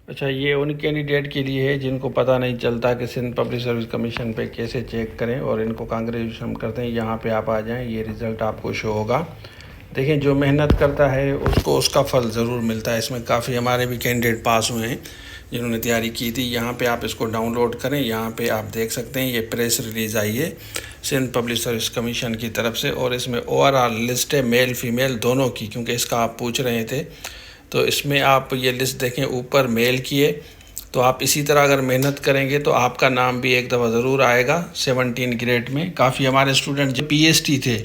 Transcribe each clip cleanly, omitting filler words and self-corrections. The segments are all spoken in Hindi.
अच्छा, ये उन कैंडिडेट के लिए है जिनको पता नहीं चलता कि सिंध पब्लिक सर्विस कमीशन पे कैसे चेक करें, और इनको कांग्रेचुलेशन करते हैं। यहाँ पे आप आ जाएं, ये रिज़ल्ट आपको शो होगा। देखें, जो मेहनत करता है उसको उसका फल ज़रूर मिलता है। इसमें काफ़ी हमारे भी कैंडिडेट पास हुए हैं जिन्होंने तैयारी की थी। यहाँ पे आप इसको डाउनलोड करें, यहाँ पे आप देख सकते हैं ये प्रेस रिलीज़ आई है सिंध पब्लिक सर्विस कमीशन की तरफ से, और इसमें ओवरऑल लिस्ट है मेल फीमेल दोनों की, क्योंकि इसका आप पूछ रहे थे। तो इसमें आप ये लिस्ट देखें, ऊपर मेल की है। तो आप इसी तरह अगर मेहनत करेंगे तो आपका नाम भी एक दफ़ा ज़रूर आएगा 17 ग्रेड में। काफ़ी हमारे स्टूडेंट जो PhD थे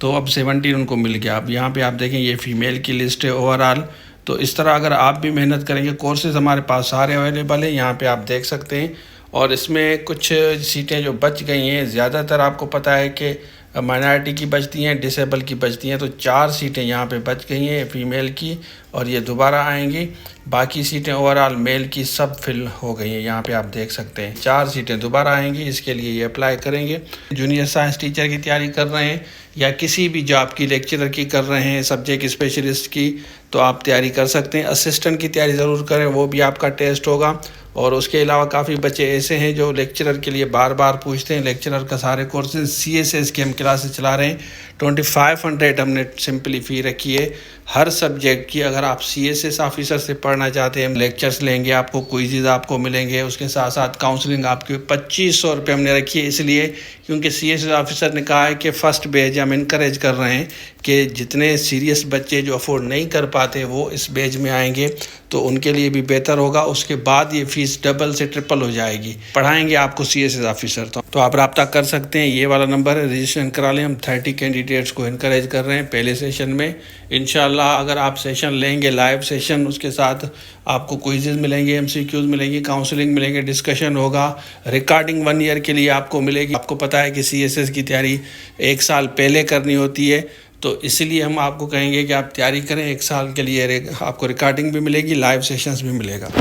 तो अब 17 उनको मिल गया। अब यहाँ पे आप देखें ये फ़ीमेल की लिस्ट है ओवरऑल। तो इस तरह अगर आप भी मेहनत करेंगे, कोर्सेज़ हमारे पास सारे अवेलेबल हैं, यहाँ पे आप देख सकते हैं। और इसमें कुछ सीटें जो बच गई हैं, ज़्यादातर आपको पता है कि माइनॉरिटी की बचती हैं, डिसेबल की बचती हैं। तो 4 सीटें यहाँ पे बच गई हैं फ़ीमेल की, और ये दोबारा आएंगी। बाकी सीटें ओवरऑल मेल की सब फिल हो गई हैं। यहाँ पे आप देख सकते हैं 4 सीटें दोबारा आएंगी। इसके लिए ये अप्लाई करेंगे। जूनियर साइंस टीचर की तैयारी कर रहे हैं या किसी भी जॉब की, लेक्चरर की कर रहे हैं, सब्जेक्ट स्पेशलिस्ट की, तो आप तैयारी कर सकते हैं। असिस्टेंट की तैयारी ज़रूर करें, वो भी आपका टेस्ट होगा। और उसके अलावा काफ़ी बच्चे ऐसे हैं जो लेक्चरर के लिए बार बार पूछते हैं। लेक्चरर का सारे कोर्सेज CSS की हम क्लासेस चला रहे हैं। 2500 हमने सिंपली फ़ी रखी है हर सब्जेक्ट की। अगर आप CSS ऑफिसर से पढ़ना चाहते हैं, लेक्चर्स लेंगे, आपको क्विज़ आपको मिलेंगे, उसके साथ साथ काउंसलिंग आपकी 2500 रुपये हमने रखी है। इसलिए क्योंकि CSS ऑफिसर ने कहा है कि फ़र्स्ट बैच हम इनकरेज कर रहे हैं कि जितने सीरियस बच्चे जो अफोर्ड नहीं कर पाते वो इस बैच में आएंगे तो उनके लिए भी बेहतर होगा। उसके बाद ये फ़ीस डबल से ट्रिपल हो जाएगी, पढ़ाएंगे आपको CSS ऑफिसर। तो आप रब्ता कर सकते हैं, ये वाला नंबर है, रजिस्ट्रेशन करा लें। हम 30 कैंडिडेट्स को इनकरेज कर रहे हैं पहले सेशन में। इंशाल्लाह अगर आप सेशन लेंगे, लाइव सेशन, उसके साथ आपको क्विज़ेस मिलेंगे, MCQs मिलेंगी, काउंसलिंग मिलेंगे, डिस्कशन होगा, रिकॉर्डिंग 1 ईयर के लिए आपको मिलेगी। आपको पता है कि CSS की तैयारी 1 साल पहले करनी होती है, तो इसलिए हम आपको कहेंगे कि आप तैयारी करें 1 साल के लिए। आपको रिकॉर्डिंग भी मिलेगी, लाइव सेशंस भी मिलेगा।